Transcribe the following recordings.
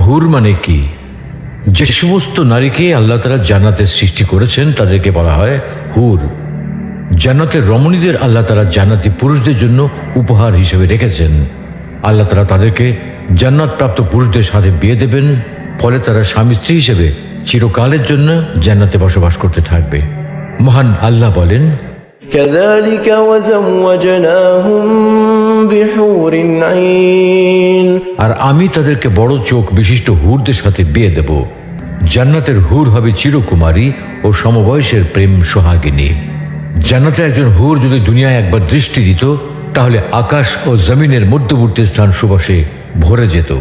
হুর মানে কি? যে সমস্ত নারীকে আল্লাহ তাআলা জান্নাতে সৃষ্টি করেছেন তাদেরকে বলা হয় হুর। জান্নাতের রমণীদের আল্লাহ তাআলা জান্নাতি পুরুষদের জন্য উপহার হিসেবে রেখেছেন। আল্লাহ তাআলা তাদেরকে জান্নাতপ্রাপ্ত পুরুষদের সাথে বিয়ে দেবেন, ফলে তারা স্বামী স্ত্রী হিসেবে চিরকালের জন্য জান্নাতে বসবাস করতে থাকবে। মহান আল্লাহ বলেন, كذلك وزوجناهم بحور عين আর আমি তাদেরকে বড় চোখ বিশিষ্ট হুরদের সাথে বিয়ে দেব। জান্নাতের হুর হবে চিরকুমারী ও সমবয়সের প্রেম সোহাগিনী। জান্নাতে একজন হুর যদি দুনিয়ায় একবার দৃষ্টি দিত, তাহলে আকাশ ও জমিনের মধ্যবর্তী স্থান সুবাসে ভরে যেত।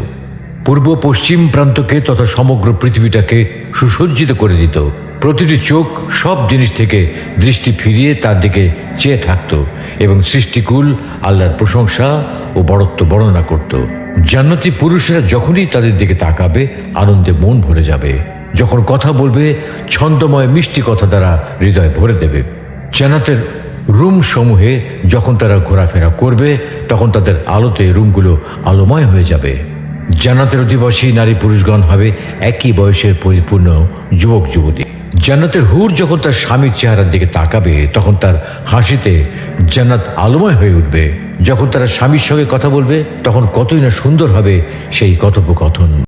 পূর্ব পশ্চিম প্রান্তকে তথা সমগ্র পৃথিবীটাকে সুসজ্জিত করে দিত। প্রতিটি চোখ সব জিনিস থেকে দৃষ্টি ফিরিয়ে তার দিকে চেয়ে থাকত এবং সৃষ্টিকুল আল্লাহর প্রশংসা ও বড়ত্ব বর্ণনা করত। জান্নাতি পুরুষেরা যখনই তাদের দিকে তাকাবে, আনন্দে মন ভরে যাবে। যখন কথা বলবে, ছন্দময় মিষ্টি কথা দ্বারা হৃদয় ভরে দেবে। জান্নাতের রুম সমূহে যখন তারা ঘোরাফেরা করবে, তখন তাদের আলোতে রুমগুলো আলোময় হয়ে যাবে। জান্নাতের অধিবাসী নারী পুরুষগণ হবে একই বয়সের পরিপূর্ণ যুবক যুবতী। জান্নাতের হুর যখন তার স্বামীর চেহারার দিকে তাকাবে, তখন তার হাসিতে জান্নাত আলোময় হয়ে উঠবে। যখন তারা স্বামীর সঙ্গে কথা বলবে, তখন কতই না সুন্দর হবে সেই কথোপকথন।